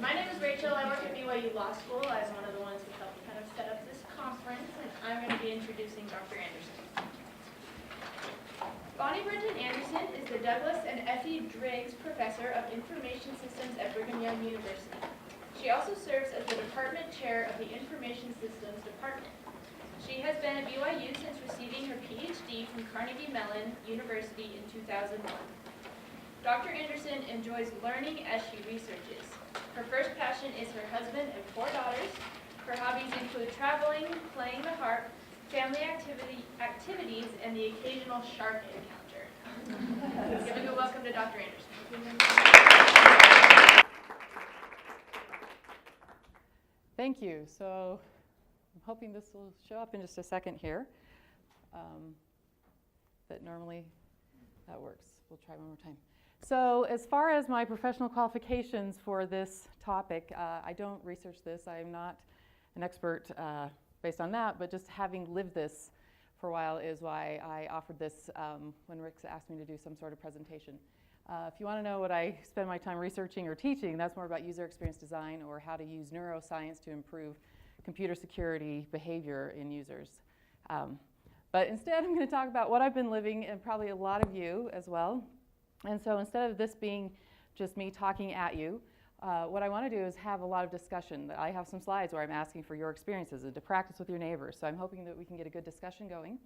My name is Rachel. I work at BYU Law School. I'm one of the ones who helped kind of set up this conference, and I'm going to be introducing Dr. Anderson. Bonnie Brenton Anderson is the Douglas and Effie Driggs Professor of Information Systems at Brigham Young University. She also serves as the Department Chair of the Information Systems Department. She has been at BYU since receiving her PhD from Carnegie Mellon University in 2001. Dr. Anderson enjoys learning as she researches. Her first passion is her husband and 4 daughters. Her hobbies include traveling, playing the harp, family activities, and the occasional shark encounter. Let's give a good welcome to Dr. Anderson. Thank you. So I'm hoping this will show up in just a second here. But normally that works. We'll try one more time. So as far as my professional qualifications for this topic, I don't research this. I am not an expert based on that, but just having lived this for a while is why I offered this when Rick asked me to do some sort of presentation. If you want to know what I spend my time researching or teaching, that's more about user experience design or how to use neuroscience to improve computer security behavior in users. But instead, I'm going to talk about what I've been living, and probably a lot of you as well. And so instead of this being just me talking at you, what I want to do is have a lot of discussion. I have some slides where I'm asking for your experiences and to practice with your neighbors. So I'm hoping that we can get a good discussion going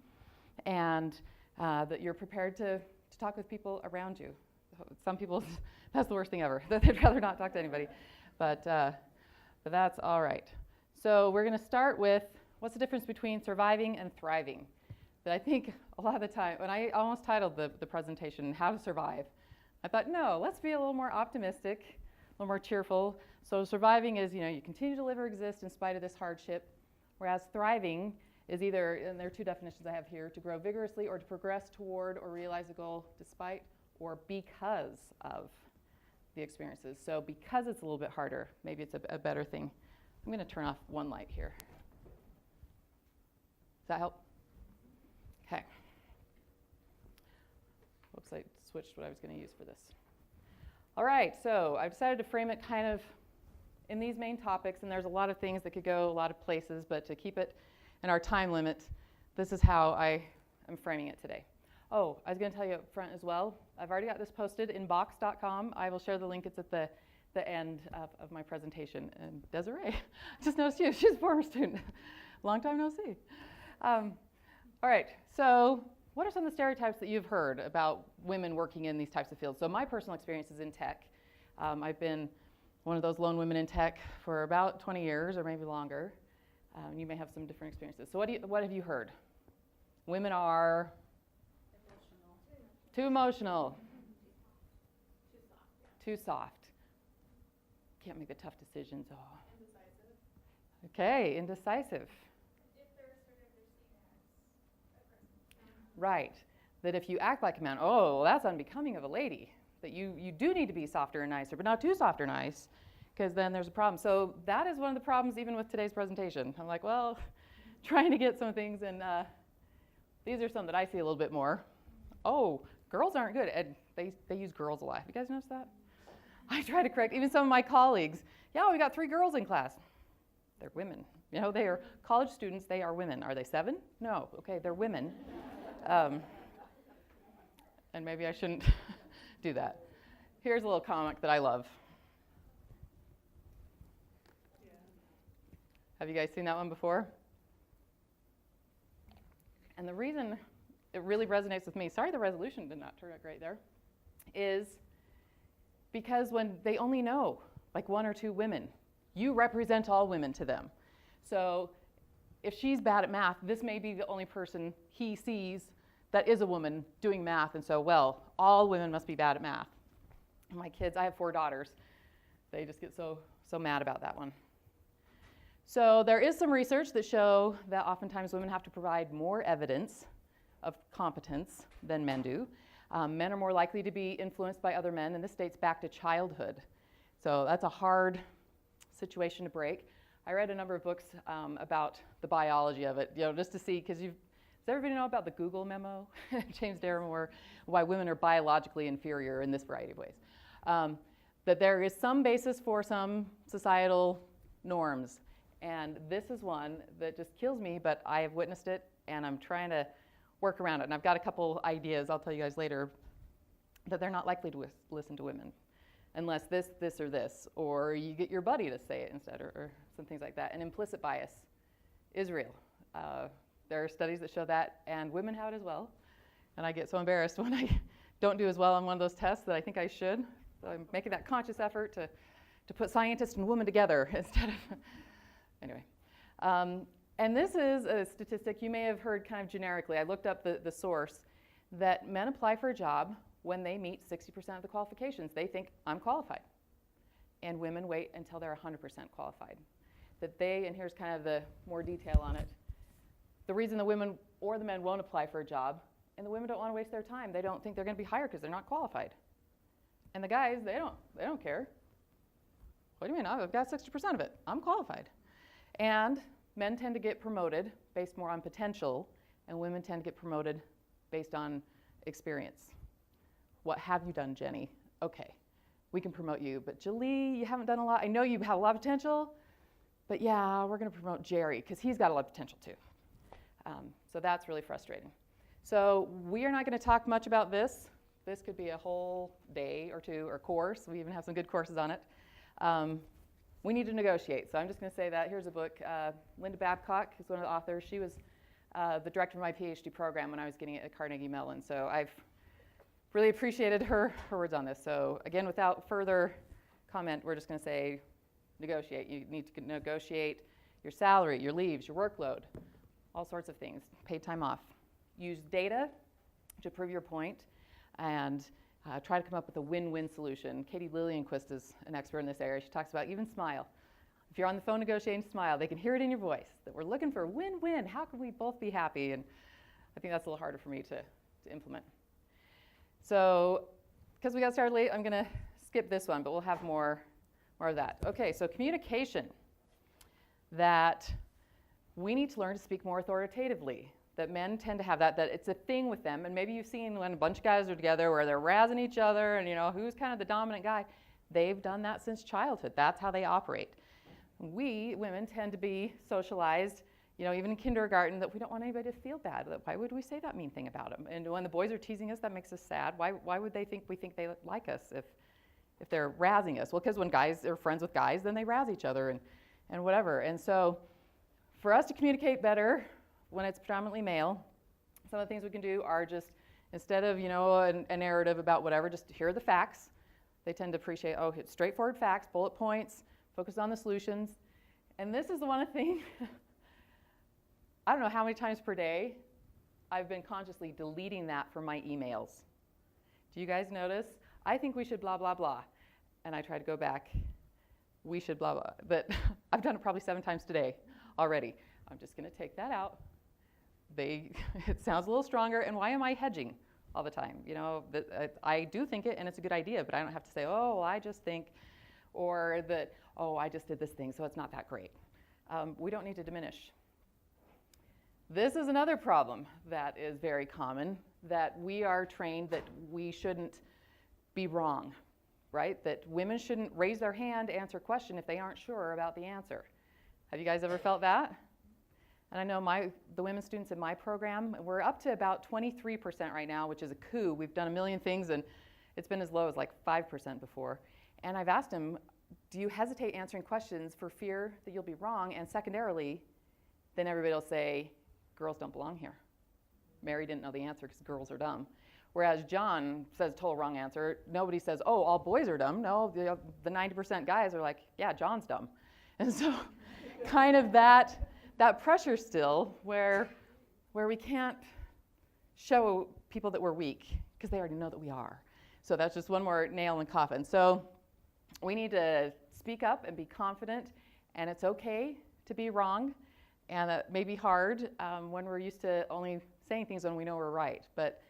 and that you're prepared to talk with people around you. Some people, that's the worst thing ever. They'd rather not talk to anybody. But that's all right. So we're going to start with what's the difference between surviving and thriving. But I think a lot of the time, when I almost titled the presentation, How to Survive, I thought, no, let's be a little more optimistic, a little more cheerful. So surviving is, you continue to live or exist in spite of this hardship, whereas thriving is either, and there are 2 definitions I have here, to grow vigorously or to progress toward or realize a goal despite or because of the experiences. So because it's a little bit harder, maybe it's a better thing. I'm going to turn off one light here. Does that help? Okay. Whoops, I switched what I was going to use for this. All right, so I've decided to frame it kind of in these main topics, and there's a lot of things that could go a lot of places, but to keep it in our time limit, this is how I am framing it today. Oh, I was going to tell you up front as well, I've already got this posted in box.com. I will share the link. It's at the end of my presentation. And Desiree, I just noticed you. She's a former student. Long time no see. All right, so what are some of the stereotypes that you've heard about women working in these types of fields? So my personal experience is in tech. I've been one of those lone women in tech for about 20 years or maybe longer. You may have some different experiences. So what have you heard? Women are too emotional. Too soft. Can't make the tough decisions. Oh. Indecisive. Okay, indecisive. Right, that if you act like a man, oh, that's unbecoming of a lady. That you do need to be softer and nicer, but not too soft or nice, because then there's a problem. So that is one of the problems even with today's presentation. I'm like, well, trying to get some things, and these are some that I see a little bit more. Oh, girls aren't good. And they use girls a lot. You guys notice that? I try to correct even some of my colleagues. Yeah, we got 3 girls in class. They're women. They are college students. They are women. Are they 7? No. Okay, they're women. And maybe I shouldn't do that. Here's a little comic that I love. Yeah. Have you guys seen that one before? And the reason it really resonates with me, sorry the resolution did not turn out great there, is because when they only know like 1 or 2 women, you represent all women to them. So if she's bad at math, this may be the only person he sees that is a woman doing math, and so, well, all women must be bad at math. And my kids, I have 4 daughters. They just get so mad about that one. So there is some research that show that oftentimes women have to provide more evidence of competence than men do. Men are more likely to be influenced by other men, and this dates back to childhood. So that's a hard situation to break. I read a number of books about the biology of it, just to see, because does everybody know about the Google memo? James Daremore, why women are biologically inferior in this variety of ways. that there is some basis for some societal norms. And this is one that just kills me, but I have witnessed it, and I'm trying to work around it. And I've got a couple ideas, I'll tell you guys later, that they're not likely to listen to women unless this, or this, or you get your buddy to say it instead, or some things like that. And implicit bias is real. There are studies that show that, and women have it as well. And I get so embarrassed when I don't do as well on one of those tests that I think I should. So I'm making that conscious effort to put scientists and women together instead of, anyway. And this is a statistic you may have heard kind of generically. I looked up the source, that men apply for a job when they meet 60% of the qualifications. They think, I'm qualified. And women wait until they're 100% qualified. That they, and here's kind of the more detail on it, the reason the women or the men won't apply for a job, and the women don't want to waste their time. They don't think they're going to be hired because they're not qualified. And the guys, they don't care. What do you mean? I've got 60% of it. I'm qualified. And men tend to get promoted based more on potential, and women tend to get promoted based on experience. What have you done, Jenny? Okay, we can promote you, but Julie, you haven't done a lot. I know you have a lot of potential, but yeah, we're going to promote Jerry because he's got a lot of potential too. So that's really frustrating. So we are not going to talk much about this. This could be a whole day or two, or course. We even have some good courses on it. We need to negotiate. So I'm just going to say that. Here's a book. Linda Babcock is one of the authors. She was the director of my PhD program when I was getting it at Carnegie Mellon. So I've really appreciated her words on this. So again, without further comment, we're just going to say negotiate. You need to negotiate your salary, your leaves, your workload, all sorts of things, paid time off. Use data to prove your point, and try to come up with a win-win solution. Katie Lillianquist is an expert in this area. She talks about even smile. If you're on the phone negotiating, smile. They can hear it in your voice, that we're looking for a win-win. How can we both be happy? And I think that's a little harder for me to implement. So, because we got started late, I'm going to skip this one, but we'll have more of that. Okay, so communication. That we need to learn to speak more authoritatively. That men tend to have that it's a thing with them. And maybe you've seen when a bunch of guys are together where they're razzing each other and, who's kind of the dominant guy. They've done that since childhood. That's how they operate. We, women, tend to be socialized, even in kindergarten, that we don't want anybody to feel bad. That why would we say that mean thing about them? And when the boys are teasing us, that makes us sad. Why would they think we think they like us if they're razzing us? Well, because when guys are friends with guys, then they razz each other and whatever. And so for us to communicate better, when it's predominantly male, some of the things we can do are just, instead of, a narrative about whatever, just hear the facts. They tend to appreciate, straightforward facts, bullet points, focus on the solutions. And this is the one thing, I don't know how many times per day I've been consciously deleting that from my emails. Do you guys notice? I think we should blah, blah, blah. And I try to go back, we should blah, blah. But I've done it probably 7 times today already. I'm just going to take that out. It sounds a little stronger, and why am I hedging all the time? I do think it, and it's a good idea, but I don't have to say, I just think, or that, I just did this thing, so it's not that great. We don't need to diminish. This is another problem that is very common, that we are trained that we shouldn't be wrong, right? That women shouldn't raise their hand, answer a question if they aren't sure about the answer. Have you guys ever felt that? And I know the women students in my program, we're up to about 23% right now, which is a coup. We've done a million things, and it's been as low as like 5% before. And I've asked them, do you hesitate answering questions for fear that you'll be wrong? And secondarily, then everybody will say, girls don't belong here. Mary didn't know the answer because girls are dumb. Whereas John says total wrong answer. Nobody says, all boys are dumb. No, the 90% guys are like, yeah, John's dumb. And so kind of that pressure still where we can't show people that we're weak because they already know that we are. So that's just one more nail in the coffin. So we need to speak up and be confident, and it's okay to be wrong, and it may be hard when we're used to only saying things when we know we're right. But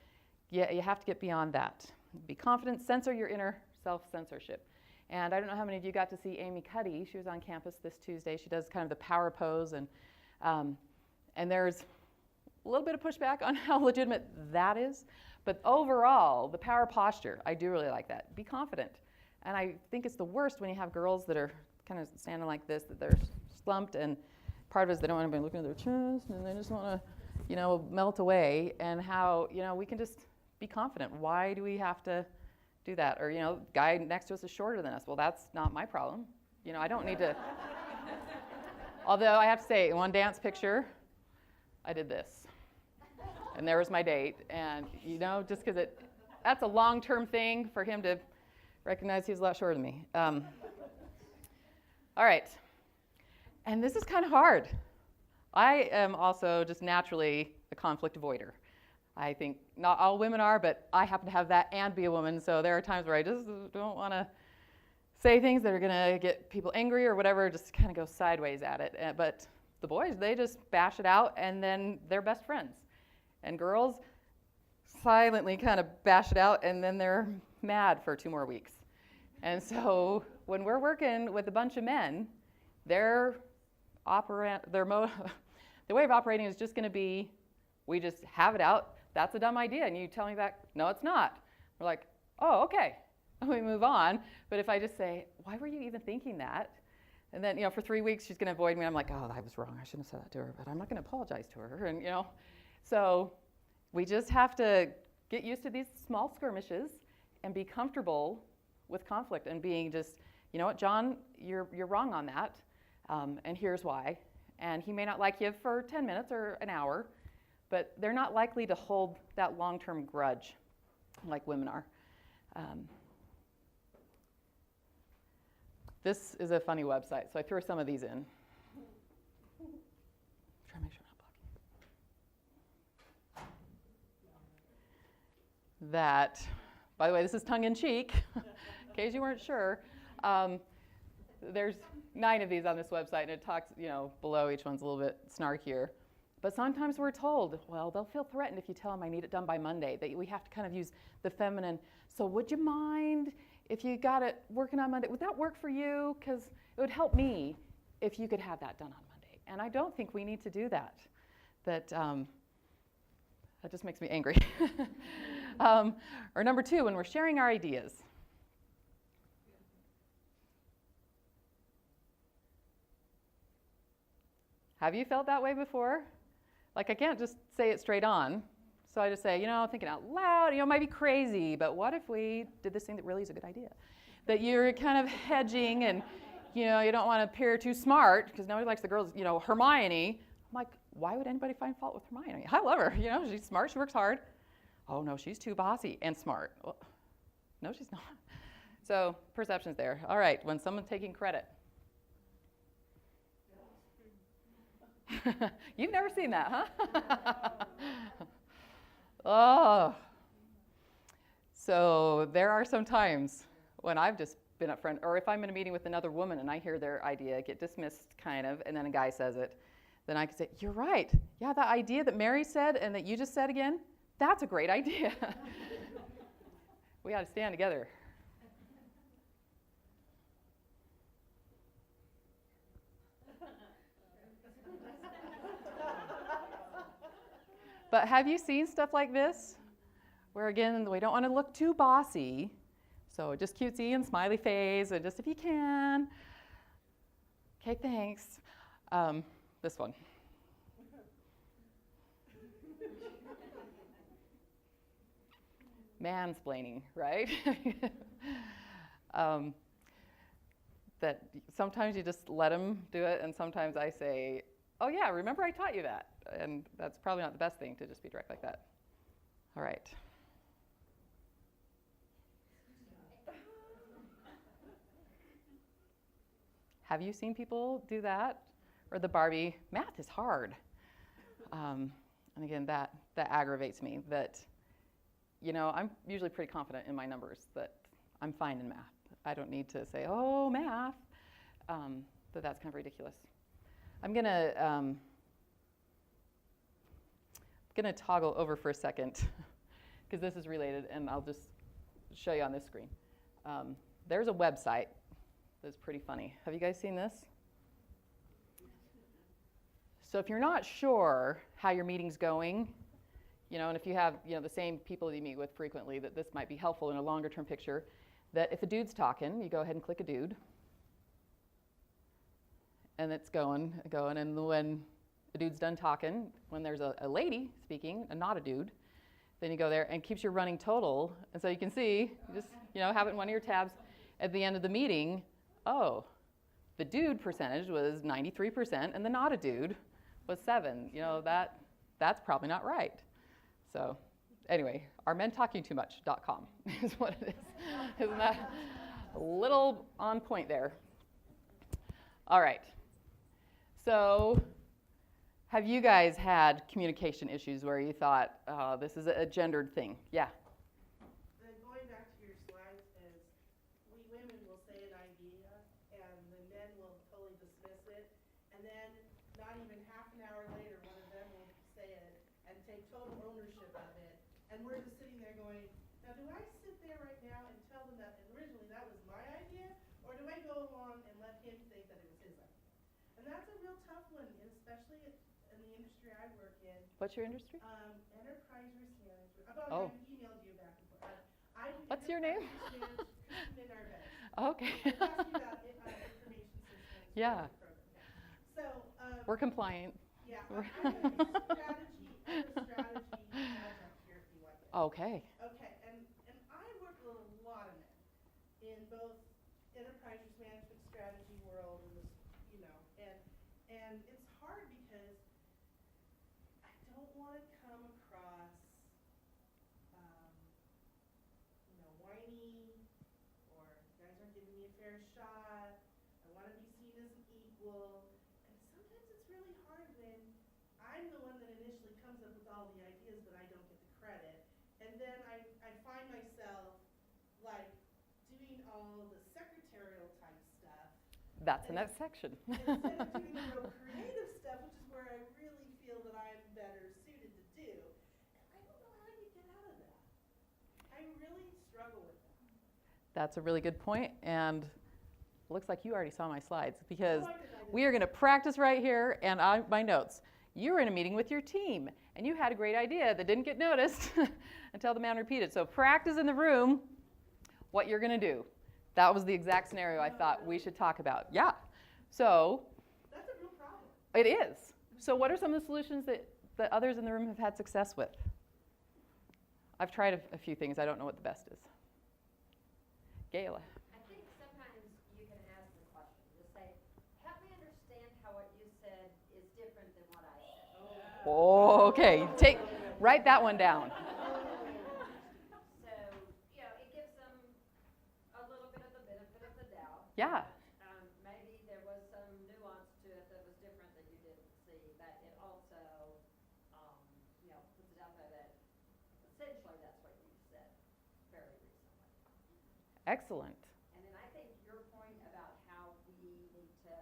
yeah, you have to get beyond that. Be confident, censor your inner self-censorship. And I don't know how many of you got to see Amy Cuddy. She was on campus this Tuesday. She does kind of the power pose, and there's a little bit of pushback on how legitimate that is. But overall, the power posture, I do really like that. Be confident. And I think it's the worst when you have girls that are kind of standing like this, that they're slumped, and part of it is they don't want anybody looking at their chest, and they just want to, melt away, and how, we can just be confident. Why do we have to do that? Or, guy next to us is shorter than us. Well, that's not my problem. I don't need to. Although I have to say, in one dance picture, I did this. And there was my date. And, just because that's a long-term thing for him to recognize he's a lot shorter than me. All right. And this is kind of hard. I am also just naturally a conflict avoider. I think not all women are, but I happen to have that and be a woman. So there are times where I just don't want to say things that are going to get people angry or whatever, just kind of go sideways at it. But the boys, they just bash it out, and then they're best friends. And girls silently kind of bash it out, and then they're mad for 2 more weeks. And so when we're working with a bunch of men, the way of operating is just going to be, we just have it out. That's a dumb idea. And you tell me back, no, it's not. We're like, oh, okay. And we move on. But if I just say, why were you even thinking that? And then, for 3 weeks, she's going to avoid me. I'm like, oh, I was wrong. I shouldn't have said that to her. But I'm not going to apologize to her. And, so we just have to get used to these small skirmishes and be comfortable with conflict and being just, you know what, John, you're wrong on that. And here's why. And he may not like you for 10 minutes or an hour, but they're not likely to hold that long-term grudge like women are. This is a funny website, so I threw some of these in. Try to make sure I'm not blocking. That, by the way, this is tongue-in-cheek, in case you weren't sure. There's 9 of these on this website, and it talks, below each one's a little bit snarkier. But sometimes we're told, well, they'll feel threatened if you tell them I need it done by Monday, that we have to kind of use the feminine. So would you mind if you got it working on Monday? Would that work for you? Because it would help me if you could have that done on Monday. And I don't think we need to do that. That just makes me angry. Or number 2, when we're sharing our ideas. Have you felt that way before? Like, I can't just say it straight on. So I just say, thinking out loud, it might be crazy, but what if we did this thing that really is a good idea? That you're kind of hedging, and, you don't want to appear too smart, because nobody likes the girls, Hermione. I'm like, why would anybody find fault with Hermione? I love her, she's smart, she works hard. Oh, no, she's too bossy and smart. Well, no, she's not. So perception's there. All right, when someone's taking credit. You've never seen that, huh? Oh. So there are some times when I've just been up front, or if I'm in a meeting with another woman and I hear their idea get dismissed kind of, and then a guy says it, then I can say, you're right. Yeah, that idea that Mary said and that you just said again, that's a great idea. We ought to stand together. But have you seen stuff like this? Where again, we don't want to look too bossy. So just cutesy and smiley face, and just if you can. Okay, thanks. This one. Mansplaining, right? That sometimes you just let them do it, and sometimes I say, oh yeah, remember I taught you that. And that's probably not the best thing to just be direct like that. All right. Have you seen people do that? Or the Barbie, math is hard. And again, that aggravates me. That, I'm usually pretty confident in my numbers, that I'm fine in math. I don't need to say, oh, math. That's kind of ridiculous. I'm going to toggle over for a second because this is related, and I'll just show you on this screen. There's a website that's pretty funny. Have you guys seen this? So if you're not sure how your meeting's going, and if you have the same people that you meet with frequently, that this might be helpful in a longer term picture. that if a dude's talking, you go ahead and click a dude. And it's going, and when the dude's done talking, when there's a lady speaking, and not a dude, then you go there and it keeps your running total. And so you can see, you just have it in one of your tabs. At the end of the meeting, oh, the dude percentage was 93% and the not a dude was 7. That's probably not right. So anyway, arementalkingtoomuch.com is what it is. Isn't that a little on point there? All right. So have you guys had communication issues where you thought, oh, this is a gendered thing? Yeah. Going back to your slides is, we women will say an idea, and the men will totally dismiss it, and then not even half an hour later, one of them will say it and take total ownership of it, and we're just sitting there going, now do I sit there right now and tell them that originally that was my idea, or do I go along and let him think that it was his idea? And that's a real tough one, especially in the industry I work in. What's your industry? Enterprise risk management. Oh. I emailed you back and forth. What's your name? Okay. Information systems. Yeah. So. We're compliant. Yeah. I'm a strategy adjunct here if you like it. Okay. Okay. And I work with a lot of men in both enterprise risk management strategy world and this, and it's hard because I don't want to come across whiny, or you guys aren't giving me a fair shot, I want to be seen as an equal, and sometimes it's really hard when I'm the one that initially comes up with all the ideas, but I don't get the credit, and then I find myself like doing all the secretarial type stuff. That's the next section. Instead of doing the real creative stuff, which is where I really feel that I'm better suited to do, and I don't know how you get out of that. I really struggle with that. That's a really good point, and looks like you already saw my slides because we are going to practice right here, and my notes. You were in a meeting with your team, and you had a great idea that didn't get noticed until the man repeated. So practice in the room what you're going to do. That was the exact scenario I thought we should talk about. Yeah. So that's a real problem. It is. So what are some of the solutions that others in the room have had success with? I've tried a few things. I don't know what the best is. Gayla. I think sometimes you can ask the question. Just say, help me understand how what you said is different than what I said. Oh, okay. Write that one down. So, it gives them a little bit of the benefit of the doubt. Yeah. Maybe there was some nuance to it that was different that you didn't see, but it also, puts it out there that essentially that's what you said very recently. Excellent. And then I think your point about how we need to,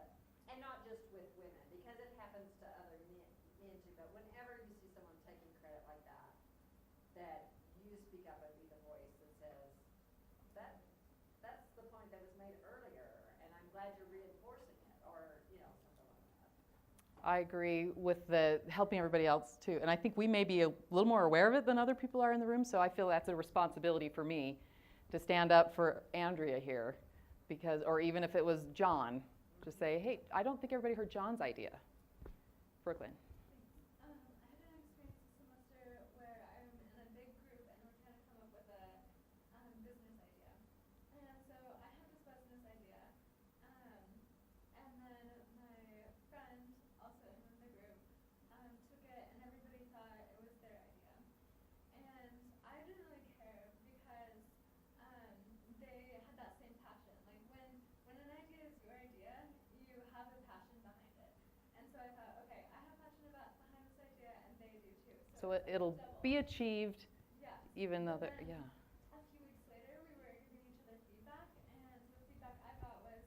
and not just with women, because it happens to other men too, but whenever you see someone taking credit like that you speak up and be the voice that says, that's the point that was made earlier, and I'm glad you're reinforcing it, or, something like that. I agree with the helping everybody else too. And I think we may be a little more aware of it than other people are in the room, so I feel that's a responsibility for me to stand up for Andrea here, or even if it was John, to say, hey, I don't think everybody heard John's idea. Brooklyn. I had an experience this semester where I'm in a big group and we're trying to come up with a business idea. And so I had this business idea, and then my friend, also in the group, took it and everybody thought it was their idea. And I didn't really care because they had that same passion. Like when an idea is your idea, you have a passion behind it. And so I thought, okay, I have passion behind this idea, and they do too. So it'll be achieved, yeah. even though Then yeah. A few weeks later, we were giving each other feedback, and the feedback I got was,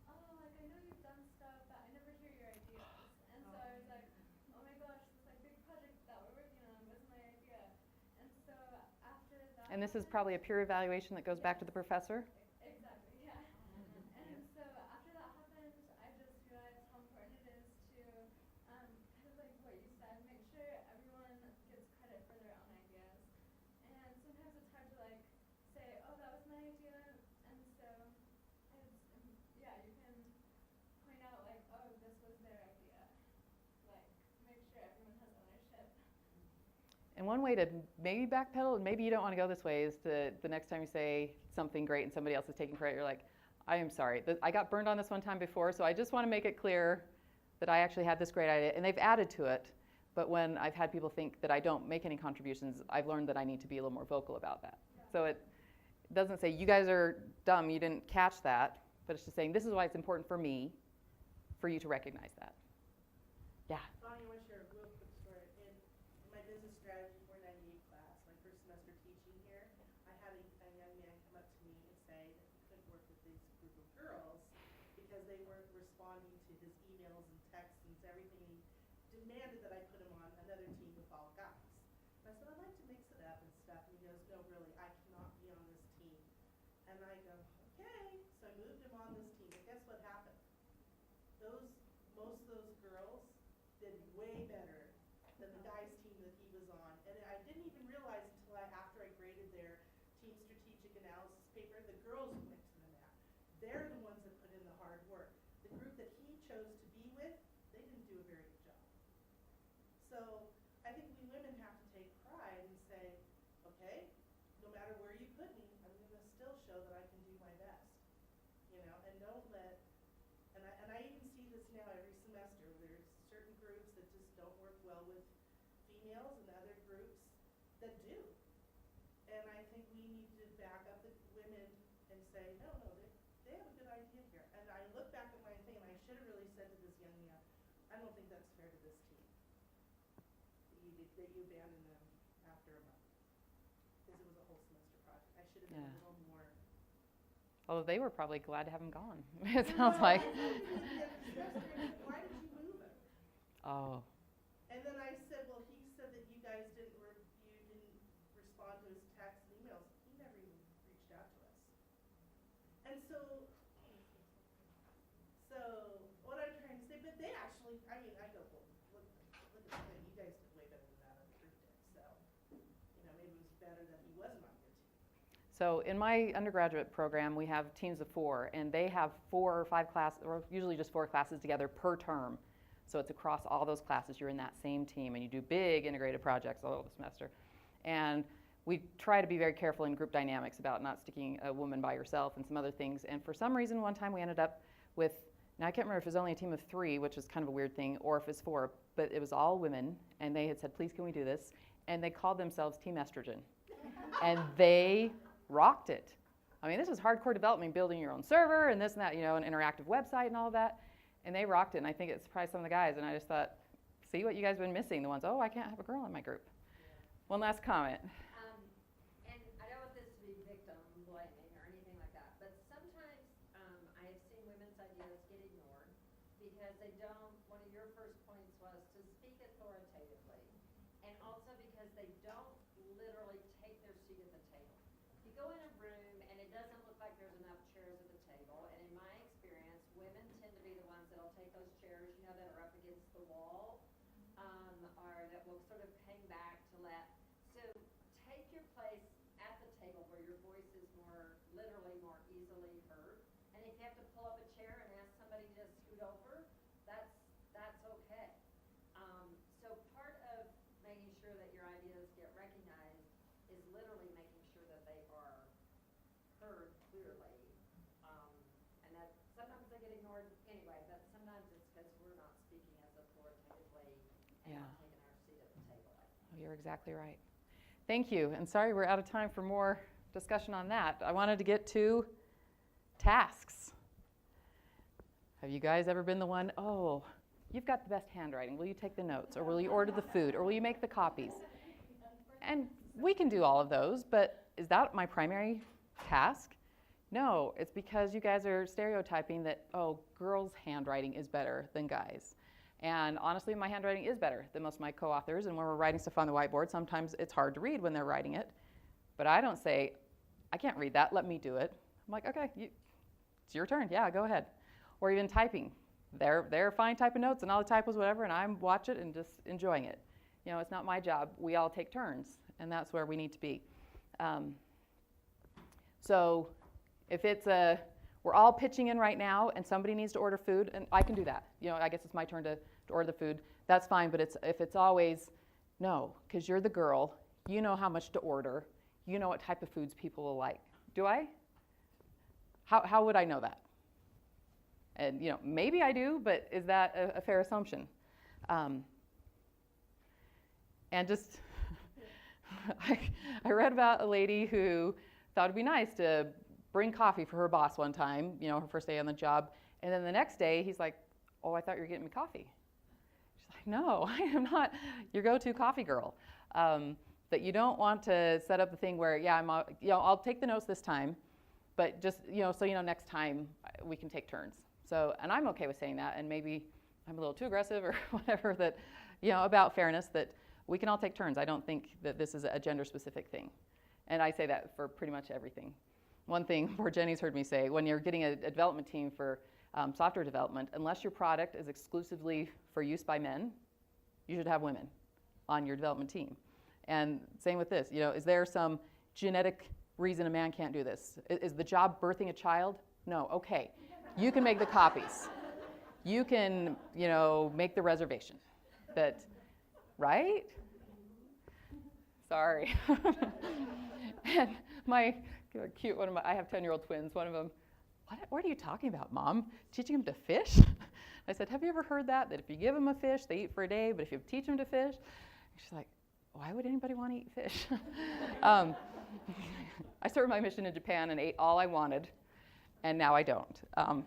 oh, like I know you've done stuff, but I never hear your ideas. And so I was like, oh my gosh, this big project that we're working on was my idea. And so after that. And this is probably a peer evaluation that goes back to the professor? Exactly, yeah. And so after that happened, I just realized how important it is to, kind of like what you said, make sure everyone gets credit for their own ideas. And sometimes it's hard to say, oh, that was my idea, and And one way to maybe backpedal, and maybe you don't want to go this way, is to the next time you say something great and somebody else is taking credit, you're like, I am sorry. I got burned on this one time before, so I just want to make it clear that I actually had this great idea. And they've added to it. But when I've had people think that I don't make any contributions, I've learned that I need to be a little more vocal about that. So it doesn't say, you guys are dumb, you didn't catch that. But it's just saying, this is why it's important for me, for you to recognize that. Yeah. Bonnie, I want to share a real quick story. In my business strategy 498 class, my first semester teaching here, I had a young man come up to me and say that he couldn't work with this group of girls because they weren't responding to his emails and texts and everything. He demanded that I put him on another team with all guys. And I said, I'd like to mix it up and stuff. And he goes, no, really, I cannot be on this team. And I go, okay. So I moved him on this team. But guess what happened? Most of those girls did way better than the guys' team that he was on. And I didn't even realize until after I graded their team strategic analysis paper, the girls who went to the mat. They're the ones that put in the hard work. The group that he chose to be with, they didn't do a very good job. So I think we women have to take pride and say, okay, no matter where you put me, I'm going to still show that I can do my best. You know, and don't let, and I even see this now every semester. There's certain groups that just don't work well with females and other groups that do. And I think we need to back up the women and say, no, they have a good idea here. And I look back at my thing and I should have really said to this young man, I don't think that's fair to this team. That you abandoned them after a month. Because it was a whole semester project. I should have been a little more. Although they were probably glad to have him gone. It sounds like. Why did you move him? Oh. And then I said, well, he said that you guys didn't respond to his texts and emails. He never even reached out to us. And so what I'm trying to say, but they actually, I mean, I go, well, look at the thing. You guys did way better than that other group did. So, you know, maybe it was better that he wasn't on your team. So in my undergraduate program, we have teams of 4, and they have 4 or 5 classes, or usually just 4 classes together per term. So it's across all those classes. You're in that same team, and you do big integrated projects all over the semester. And we try to be very careful in group dynamics about not sticking a woman by herself and some other things. And for some reason, one time we ended up with, now I can't remember if it was only a team of 3, which is kind of a weird thing, or if it was 4, but it was all women, and they had said, please can we do this? And they called themselves Team Estrogen. And they rocked it. I mean, this was hardcore development, building your own server and this and that, you know, an interactive website and all of that. And they rocked it, and I think it surprised some of the guys. And I just thought, see what you guys have been missing, the ones, oh, I can't have a girl in my group. One last comment. And I don't want this to be victim blaming or anything like that, but sometimes I have seen women's ideas get ignored because they don't, one of your first points was to speak authoritatively, and also because they don't literally take their seat at the table. You go in a room and it doesn't look like there's enough chairs at the table, and in my experience, women tend to be the ones that'll take those chairs, you know, that are up against the wall, or that will sort of hang back to let, so take your place at the table where your voice is literally more easily heard, and if you have to pull up a chair and ask somebody to scoot over, that's okay. So part of making sure that your ideas get recognized is literally making sure that they are heard clearly, and that sometimes they get ignored anyway, but sometimes it's because we're not speaking as authoritatively and not taking our seat at the table. Oh, you're exactly right. Thank you, and sorry we're out of time for more discussion on that. I wanted to get to tasks. Have you guys ever been the one, oh, you've got the best handwriting, will you take the notes, or will you order the food, or will you make the copies? And we can do all of those, but is that my primary task? No, it's because you guys are stereotyping that, oh, girls' handwriting is better than guys. And honestly, my handwriting is better than most of my co-authors, and when we're writing stuff on the whiteboard, sometimes it's hard to read when they're writing it. But I don't say, I can't read that, let me do it. I'm like, okay, it's your turn, yeah, go ahead. Or even typing. They're fine typing notes and all the typos, whatever, and I watch it and just enjoying it. You know, it's not my job. We all take turns, and that's where we need to be. So if it's we're all pitching in right now and somebody needs to order food, and I can do that. You know, I guess it's my turn to order the food. That's fine, but if it's always, No, because you're the girl. You know how much to order. You know what type of foods people will like. Do I? How would I know that? And maybe I do, but is that a fair assumption? And just, I read about a lady who thought it'd be nice to bring coffee for her boss one time, her first day on the job, and then the next day he's like, "Oh, I thought you were getting me coffee." She's like, "No, I am not your go-to coffee girl." That you don't want to set up the thing where, I'll take the notes this time, but just, so next time we can take turns. So, and I'm okay with saying that, and maybe I'm a little too aggressive or whatever, that, about fairness, that we can all take turns. I don't think that this is a gender-specific thing. And I say that for pretty much everything. One thing poor Jenny's heard me say, when you're getting a development team for software development, unless your product is exclusively for use by men, you should have women on your development team. And same with this, is there some genetic reason a man can't do this? Is the job birthing a child? No, okay. You can make the copies. You can, make the reservation. That, right? Sorry. And my cute one of I have 10-year-old twins. One of them, what are you talking about, Mom? Teaching them to fish? I said, have you ever heard that if you give them a fish, they eat for a day, but if you teach them to fish? She's like, why would anybody want to eat fish? I started my mission in Japan and ate all I wanted, and now I don't. And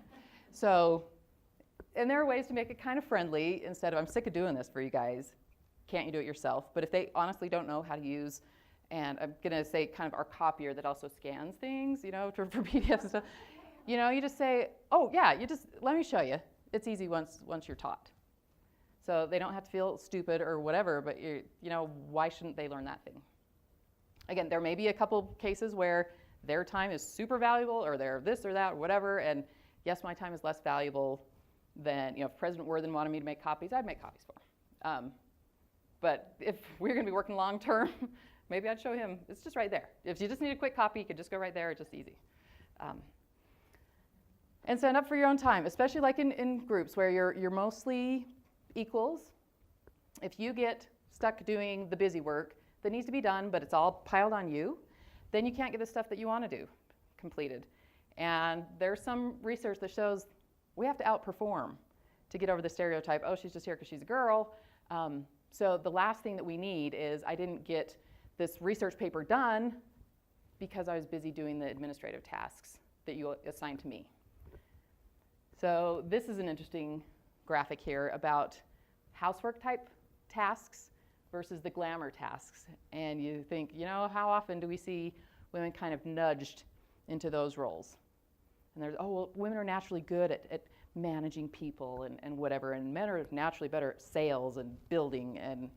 there are ways to make it kind of friendly instead of, I'm sick of doing this for you guys. Can't you do it yourself? But if they honestly don't know how to use, and I'm going to say kind of our copier that also scans things, for PDFs and stuff, you just say, oh, yeah, let me show you. It's easy once you're taught. So they don't have to feel stupid or whatever, but why shouldn't they learn that thing? Again, there may be a couple cases where their time is super valuable, or they're this or that or whatever, and yes, my time is less valuable than, if President Worthen wanted me to make copies, I'd make copies for him. But if we're going to be working long term, maybe I'd show him, it's just right there. If you just need a quick copy, you could just go right there, it's just easy. And stand up for your own time, especially like in groups where you're mostly equals. If you get stuck doing the busy work that needs to be done, but it's all piled on you, then you can't get the stuff that you want to do completed. And there's some research that shows we have to outperform to get over the stereotype, oh, she's just here because she's a girl. So the last thing that we need is, I didn't get this research paper done because I was busy doing the administrative tasks that you assigned to me. So this is an interesting graphic here about housework type tasks versus the glamour tasks. And you think, how often do we see women kind of nudged into those roles? And there's, women are naturally good at managing people and whatever, and men are naturally better at sales and building, and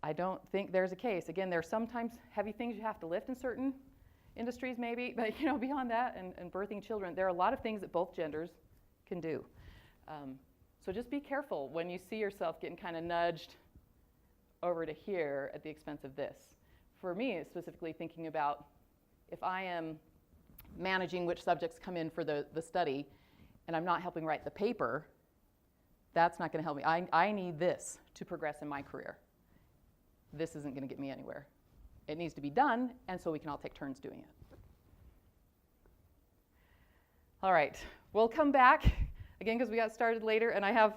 I don't think there's a case. Again, there's sometimes heavy things you have to lift in certain industries maybe, but beyond that, and birthing children, there are a lot of things that both genders can do. So just be careful when you see yourself getting kind of nudged over to here at the expense of this. For me, it's specifically thinking about if I am managing which subjects come in for the study, and I'm not helping write the paper, that's not going to help me. I need this to progress in my career. This isn't going to get me anywhere. It needs to be done, and so we can all take turns doing it. All right, we'll come back again because we got started later, and I have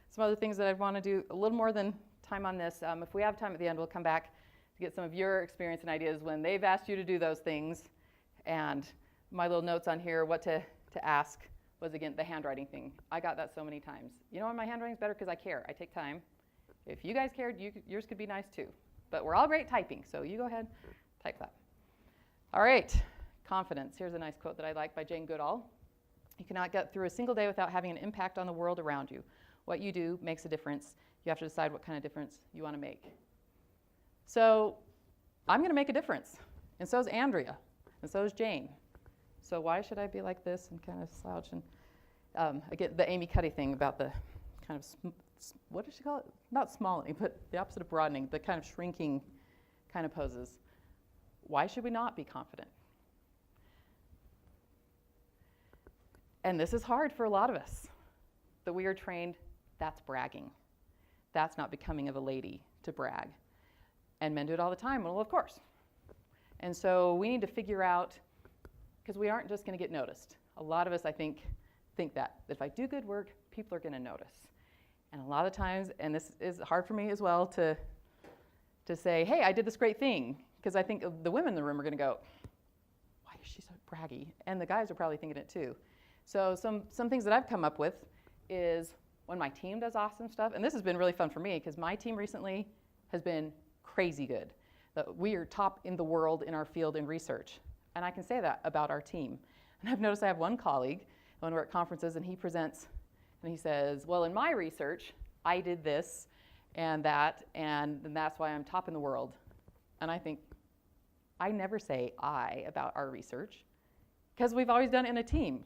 some other things that I want to do a little more than time on this. If we have time at the end, we'll come back to get some of your experience and ideas when they've asked you to do those things. And my little notes on here, what to ask, was again the handwriting thing. I got that so many times. My handwriting's better because I care. I take time. If you guys cared, yours could be nice too. But we're all great typing, so you go ahead, type that. All right, confidence. Here's a nice quote that I like by Jane Goodall. You cannot get through a single day without having an impact on the world around you. What you do makes a difference. You have to decide what kind of difference you want to make. So I'm going to make a difference, and so is Andrea, and so is Jane. So why should I be like this and kind of slouch? And again, the Amy Cuddy thing about the kind of, what does she call it? Not smalling, but the opposite of broadening, the kind of shrinking kind of poses. Why should we not be confident? And this is hard for a lot of us, that we are trained, that's bragging. That's not becoming of a lady to brag. And men do it all the time. Well, of course. And so we need to figure out, because we aren't just going to get noticed. A lot of us, I think that if I do good work, people are going to notice. And a lot of times, and this is hard for me as well to say, hey, I did this great thing, because I think the women in the room are going to go, why is she so braggy? And the guys are probably thinking it too. So some things that I've come up with is when my team does awesome stuff, and this has been really fun for me, because my team recently has been crazy good. We are top in the world in our field in research, and I can say that about our team. And I've noticed I have one colleague when we're at conferences, and he presents, and he says, well, in my research, I did this and that, and that's why I'm top in the world. And I think, I never say I about our research, because we've always done it in a team.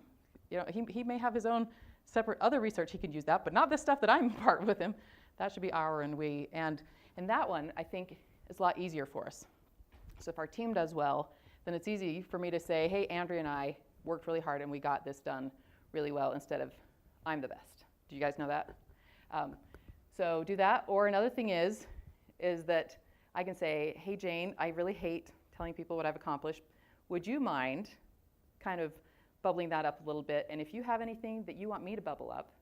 You know, he may have his own separate other research he could use that, but not this stuff that I'm part with him. That should be our and we. And that one, I think, is a lot easier for us. So if our team does well, then it's easy for me to say, hey, Andrea and I worked really hard and we got this done really well, instead of I'm the best. Do you guys know that? So do that. Or another thing is that I can say, hey, Jane, I really hate telling people what I've accomplished. Would you mind kind of bubbling that up a little bit? And if you have anything that you want me to bubble up,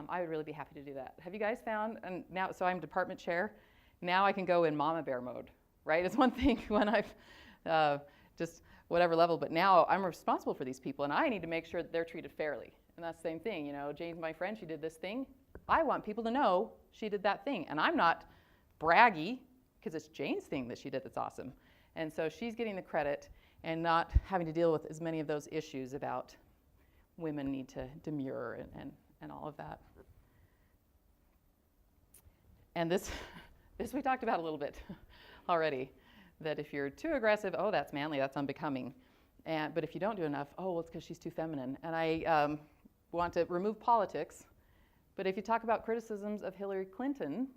I would really be happy to do that. Have you guys found, and now, so I'm department chair, now I can go in mama bear mode, right? It's one thing when I've just whatever level, but now I'm responsible for these people, and I need to make sure that they're treated fairly. And that's the same thing, you know, Jane's my friend, she did this thing. I want people to know she did that thing, and I'm not braggy, because it's Jane's thing that she did that's awesome. And so she's getting the credit and not having to deal with as many of those issues about women need to demur and all of that. And this we talked about a little bit already, that if you're too aggressive, oh, that's manly, that's unbecoming. But if you don't do enough, oh, well, it's because she's too feminine. And I want to remove politics, but if you talk about criticisms of Hillary Clinton,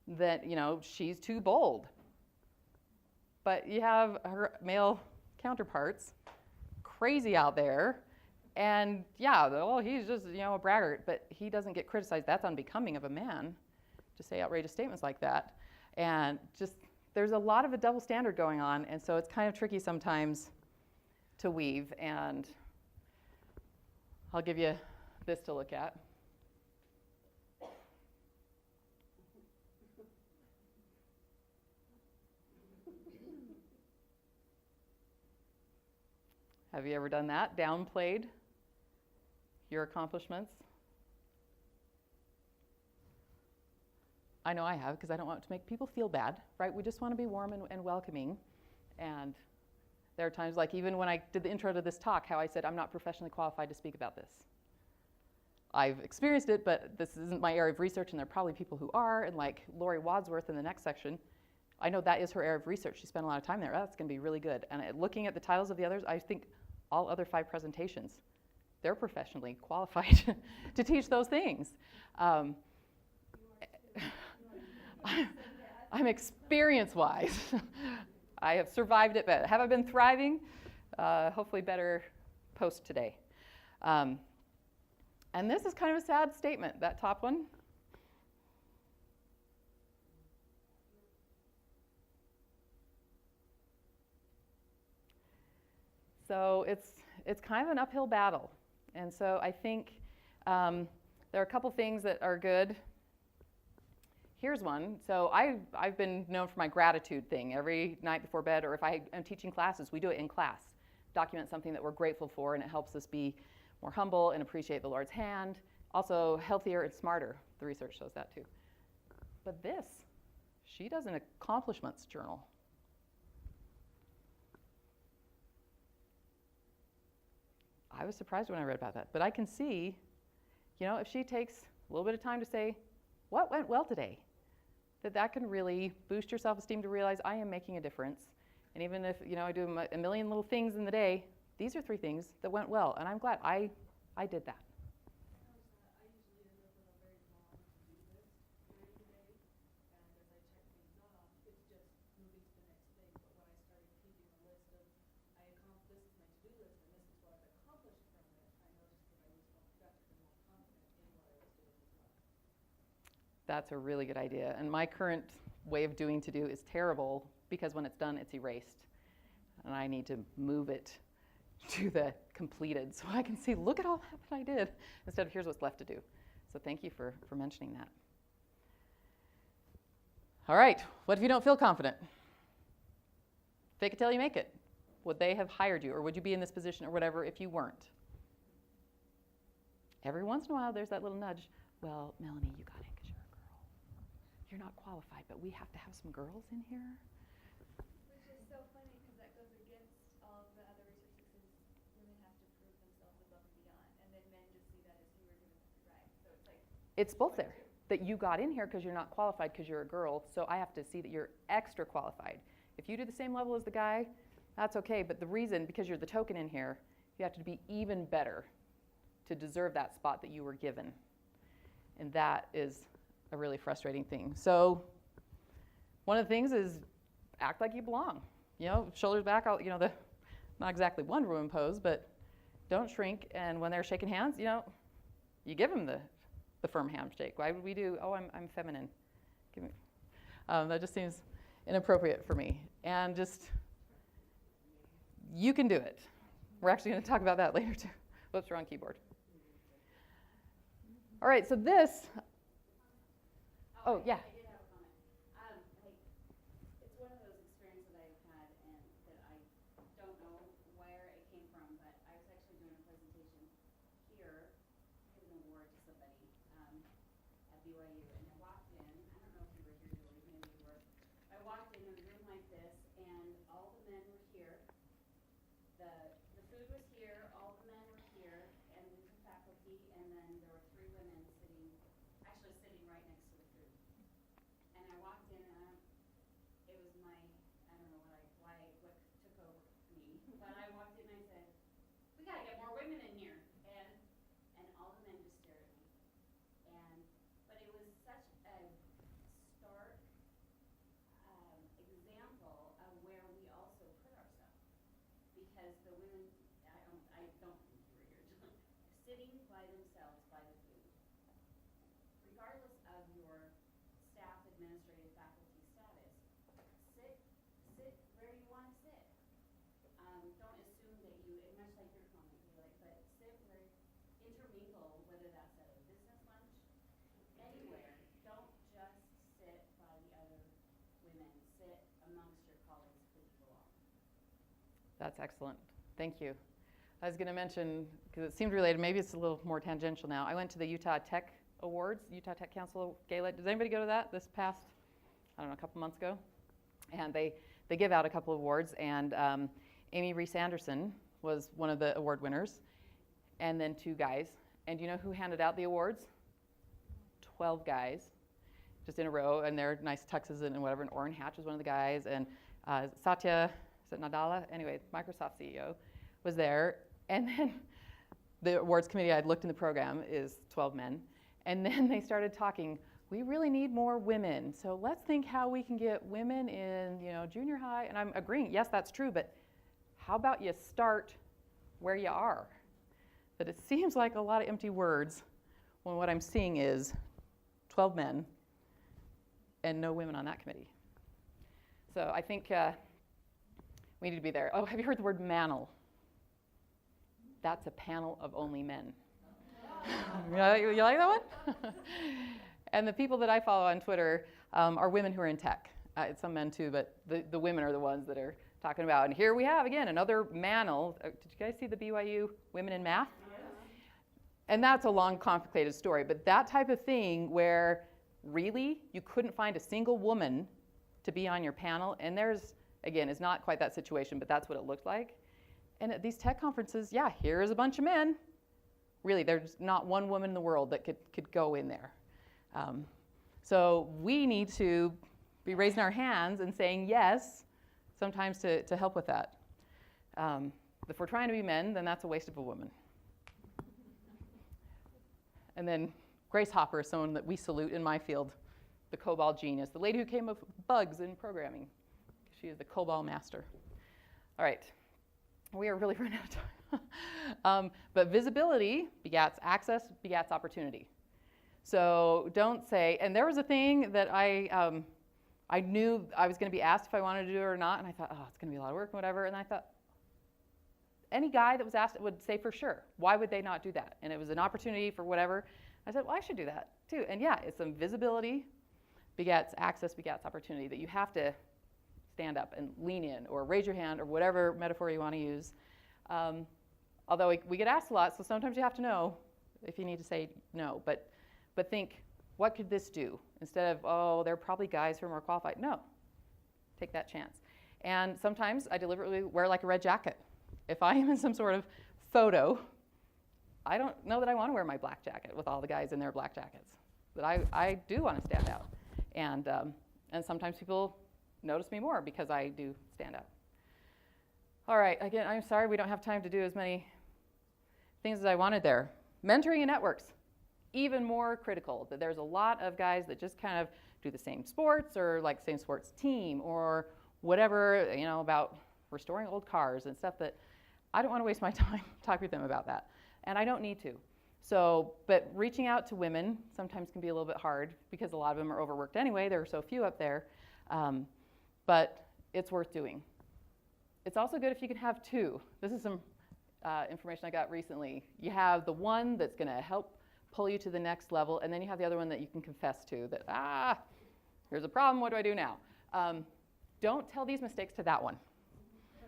that, you know, she's too bold. But you have her male counterparts crazy out there, and yeah, well, he's just, you know, a braggart, but he doesn't get criticized. That's unbecoming of a man to say outrageous statements like that. And just, there's a lot of a double standard going on, and so it's kind of tricky sometimes to weave. And I'll give you this to look at. Have you ever done that? Downplayed your accomplishments? I know I have, because I don't want to make people feel bad, right? We just want to be warm and welcoming. And there are times, like even when I did the intro to this talk, how I said, I'm not professionally qualified to speak about this. I've experienced it, but this isn't my area of research, and there are probably people who are. And like Lori Wadsworth in the next section, I know that is her area of research. She spent a lot of time there. That's going to be really good. And looking at the titles of the others, I think all other 5 presentations, they're professionally qualified to teach those things. I'm experience-wise. I have survived it, but have I been thriving? Hopefully better post today. And this is kind of a sad statement, that top one. So it's kind of an uphill battle. And so I think there are a couple things that are good. Here's one. So I've been known for my gratitude thing. Every night before bed, or if I am teaching classes, we do it in class. Document something that we're grateful for, and it helps us be more humble and appreciate the Lord's hand. Also healthier and smarter. The research shows that too. But this, she does an accomplishments journal. I was surprised when I read about that. But I can see, you know, if she takes a little bit of time to say, what went well today? That can really boost your self-esteem to realize I am making a difference. And even if, you know, I do a million little things in the day, these are 3 things that went well. And I'm glad I did that. I usually end up with a very long to-do list during the day, and as I check things off, it's just moving to the next thing. But when I started keeping a list of, this is my to-do list, and this is what I've accomplished from it, I noticed that I was more productive and more confident in what I was doing as well. That's a really good idea. And my current way of doing to do is terrible because when it's done, it's erased. And I need to move it to the completed so I can see, look at all that I did, instead of here's what's left to do. So thank you for mentioning that. All right, what if you don't feel confident? Fake it till you make it. Would they have hired you, or would you be in this position or whatever if you weren't? Every once in a while, there's that little nudge. Well, Melanie, you got in because you're a girl. You're not qualified, but we have to have some girls in here. Which is so funny because that goes against all of the other research because women have to prove themselves above and beyond, and then men just see that as you were doing something right. So it's like It's both there. That you got in here because you're not qualified because you're a girl, so I have to see that you're extra qualified. If you do the same level as the guy, that's okay, but the reason, because you're the token in here, you have to be even better to deserve that spot that you were given. And that is a really frustrating thing. So one of the things is act like you belong. You know, shoulders back, not exactly Wonder Woman pose, but don't shrink. And when they're shaking hands, you give them the firm handshake. Why would we do, I'm feminine? Give me. That just seems inappropriate for me. And just, you can do it. We're actually going to talk about that later too. Whoops, wrong keyboard. All right, so this, yeah. I did have a comment. It's one of those experiences that I've had and that I don't know where it came from, but I was actually doing a presentation here, giving an award to somebody at BYU, and I walked in, I don't know if you were here, Julie, maybe you were. I walked in a room like this, and all the men were here. The food was here, all the men were here, and the faculty, and then there were 3 women sitting right next to the food. And I walked in, and it was I don't know what took over me, but I walked in and I said, we gotta get more women in here. And all the men just stared at me. But it was such a stark example of where we also put ourselves. Because the women, I don't think you were here, John, sitting by themselves by the food. Regardless of your staff, administrative, faculty status, sit where you want to sit. Don't assume that you, and much like your comment, but sit where, intermingle, whether that's at a business lunch, anywhere. Don't just sit by the other women. Sit amongst your colleagues because you belong. That's excellent. Thank you. I was going to mention, because it seemed related, maybe it's a little more tangential now. I went to the Utah Tech Awards, Utah Tech Council Gala. Does anybody go to that this past, a couple months ago? And they give out a couple of awards, and Amy Reese Anderson was one of the award winners, and then 2 guys. And do you know who handed out the awards? 12 guys, just in a row, and they're nice tuxes and whatever, and Orrin Hatch was one of the guys, and Satya, is it Nadella? Anyway, Microsoft CEO was there, and then the awards committee, I'd looked in the program, is 12 men. And then they started talking, we really need more women. So let's think how we can get women in, junior high. And I'm agreeing, yes, that's true, but how about you start where you are? But it seems like a lot of empty words when what I'm seeing is 12 men and no women on that committee. So I think we need to be there. Oh, have you heard the word manel? That's a panel of only men. You like that one? And the people that I follow on Twitter are women who are in tech. It's some men too, but the women are the ones that are talking about. And here we have, again, another manel. Did you guys see the BYU Women in Math? Yes. And that's a long, complicated story. But that type of thing where really you couldn't find a single woman to be on your panel, and there's, again, it's not quite that situation, but that's what it looked like. And at these tech conferences, yeah, here's a bunch of men. Really, there's not one woman in the world that could go in there. So we need to be raising our hands and saying yes, sometimes to help with that. If we're trying to be men, then that's a waste of a woman. And then Grace Hopper is someone that we salute in my field, the COBOL genius, the lady who came up with bugs in programming. She is the COBOL master. All right, we are really running out of time. But visibility begats access, begats opportunity. So don't say, and there was a thing that I knew I was going to be asked if I wanted to do it or not, and I thought, oh, it's going to be a lot of work, whatever. And I thought, any guy that was asked would say for sure. Why would they not do that? And it was an opportunity for whatever. I said, well, I should do that too. And yeah, it's some visibility begets access, begets opportunity, that you have to stand up and lean in or raise your hand or whatever metaphor you want to use. Although we get asked a lot, so sometimes you have to know if you need to say no. But think, what could this do? Instead of, oh, there are probably guys who are more qualified. No, take that chance. And sometimes I deliberately wear like a red jacket. If I am in some sort of photo, I don't know that I want to wear my black jacket with all the guys in their black jackets. But I do want to stand out. And sometimes people notice me more because I do stand out. All right, again, I'm sorry we don't have time to do as many things as I wanted there. Mentoring and networks, even more critical. That there's a lot of guys that just kind of do the same sports or like same sports team or whatever, about restoring old cars and stuff that I don't want to waste my time talking with them about that. And I don't need to. So, but reaching out to women sometimes can be a little bit hard because a lot of them are overworked anyway. There are so few up there. But it's worth doing. It's also good if you can have two. This is some information I got recently. You have the one that's going to help pull you to the next level, and then you have the other one that you can confess to that, here's a problem, what do I do now? Don't tell these mistakes to that one.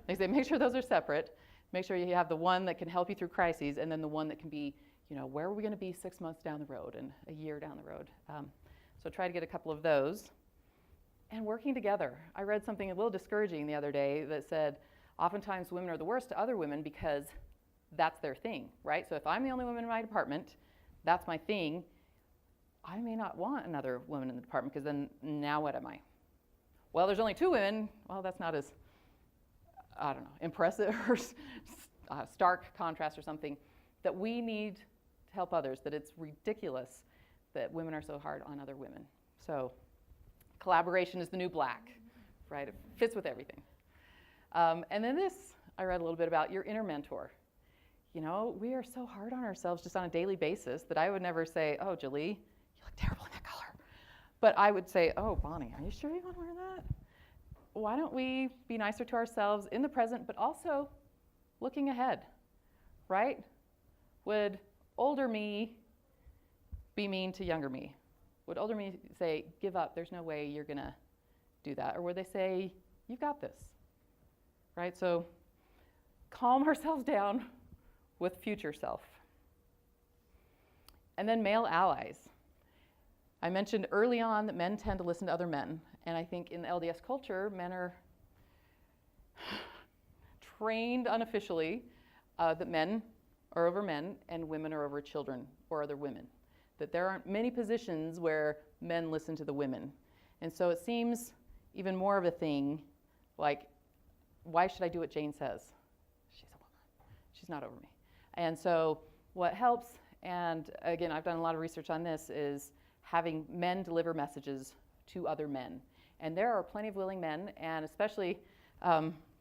They say make sure those are separate. Make sure you have the one that can help you through crises, and then the one that can be, where are we going to be 6 months down the road and a year down the road? So try to get a couple of those. And working together. I read something a little discouraging the other day that said, oftentimes women are the worst to other women because that's their thing, right? So if I'm the only woman in my department, that's my thing, I may not want another woman in the department because then now what am I? Well, there's only 2 women. Well, that's not as, impressive or stark contrast or something. That we need to help others, that it's ridiculous that women are so hard on other women. So collaboration is the new black, right? It fits with everything. And then this, I read a little bit about your inner mentor. We are so hard on ourselves just on a daily basis that I would never say, oh, Julie, you look terrible in that color. But I would say, oh, Bonnie, are you sure you want to wear that? Why don't we be nicer to ourselves in the present, but also looking ahead, right? Would older me be mean to younger me? Would older me say, give up, there's no way you're going to do that? Or would they say, you've got this, right? So calm ourselves down with future self. And then male allies. I mentioned early on that men tend to listen to other men. And I think in the LDS culture, men are trained unofficially that men are over men and women are over children or other women. That there aren't many positions where men listen to the women. And so it seems even more of a thing, like, why should I do what Jane says? She's a woman. She's not over me. And so what helps, and again, I've done a lot of research on this, is having men deliver messages to other men. And there are plenty of willing men, and especially,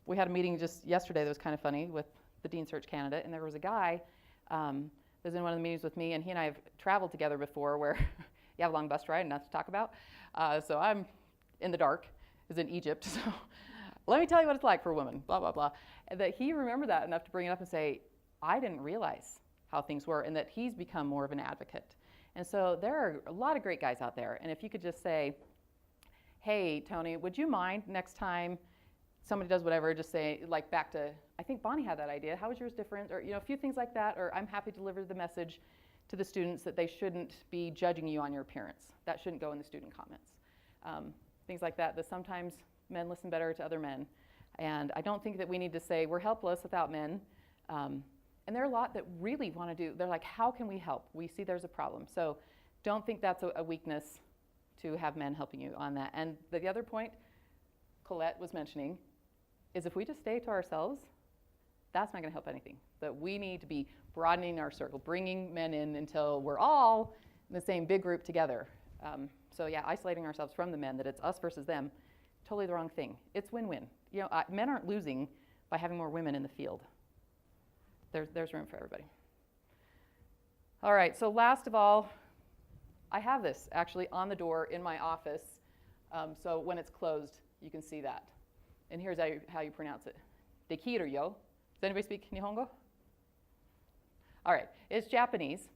we had a meeting just yesterday that was kind of funny with the Dean Search candidate, and there was a guy that was in one of the meetings with me, and he and I have traveled together before where you have a long bus ride and nothing to talk about. So I'm in the dark, is in Egypt, so let me tell you what it's like for a woman, blah, blah, blah. And that he remembered that enough to bring it up and say, I didn't realize how things were, and that he's become more of an advocate. And so there are a lot of great guys out there, and if you could just say, hey, Tony, would you mind next time somebody does whatever, just say, like back to, I think Bonnie had that idea, how was yours different? Or a few things like that, or I'm happy to deliver the message to the students that they shouldn't be judging you on your appearance. That shouldn't go in the student comments. Things like that sometimes men listen better to other men. And I don't think that we need to say we're helpless without men. And there are a lot that really want to do, they're like, how can we help? We see there's a problem. So don't think that's a weakness to have men helping you on that. And the other point Colette was mentioning is if we just stay to ourselves, that's not going to help anything. That we need to be broadening our circle, bringing men in until we're all in the same big group together. So yeah, isolating ourselves from the men, that it's us versus them, totally the wrong thing. It's win-win. Men aren't losing by having more women in the field. There's room for everybody. All right, so last of all, I have this actually on the door in my office, so when it's closed, you can see that. And here's how you pronounce it. Dekiru yo. Does anybody speak Nihongo? All right, it's Japanese,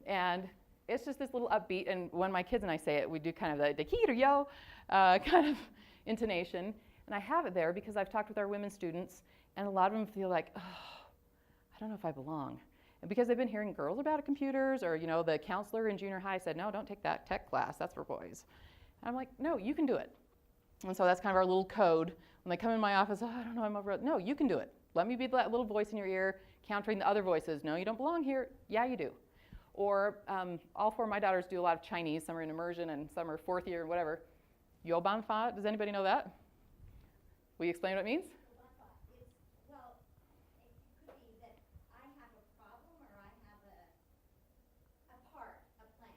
and it's just this little upbeat, and when my kids and I say it, we do kind of the dekiru yo kind of intonation. And I have it there because I've talked with our women students, and a lot of them feel like, oh, I don't know if I belong. And because they've been hearing girls about computers, or the counselor in junior high said, no, don't take that tech class, that's for boys. And I'm like, no, you can do it. And so that's kind of our little code. When they come in my office, oh, I don't know, I'm over it. No, you can do it. Let me be that little voice in your ear, countering the other voices. No, you don't belong here. Yeah, you do. Or all four of my daughters do a lot of Chinese. Some are in immersion, and some are fourth year, and whatever. Yobanfa, does anybody know that? Will you explain what it means? Well, it could be that I have a problem or I have a plan.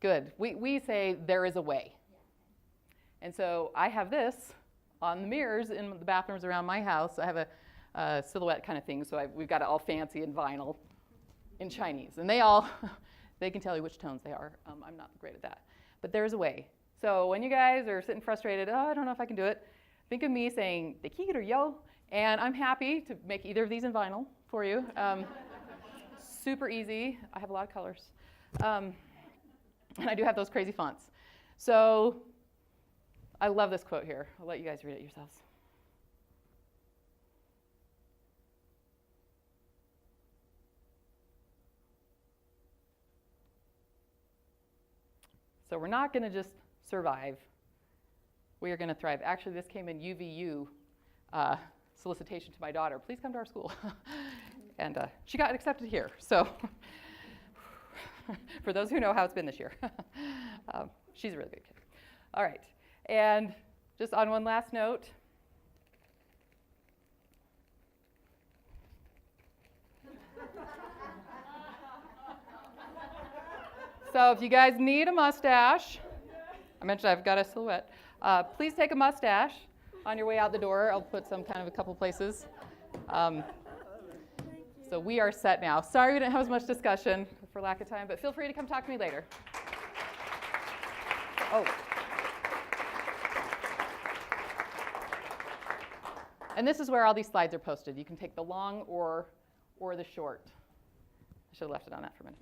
Good. We say there is a way. Yeah. And so I have this on the mirrors in the bathrooms around my house. I have a silhouette kind of thing, so we've got it all fancy in vinyl in Chinese. And they can tell you which tones they are. I'm not great at that. But there's a way. So when you guys are sitting frustrated, oh, I don't know if I can do it, think of me saying, dekiru yo, and I'm happy to make either of these in vinyl for you. Super easy. I have a lot of colors. And I do have those crazy fonts. So I love this quote here. I'll let you guys read it yourselves. So we're not going to just survive. We are going to thrive. Actually, this came in UVU solicitation to my daughter. Please come to our school. And she got accepted here. So for those who know how it's been this year. She's a really good kid. All right. And just on one last note, so if you guys need a mustache, I mentioned I've got a silhouette, please take a mustache on your way out the door. I'll put some kind of a couple places. So we are set now. Sorry we didn't have as much discussion for lack of time, but feel free to come talk to me later. Oh. And this is where all these slides are posted. You can take the long or the short. I should have left it on that for a minute.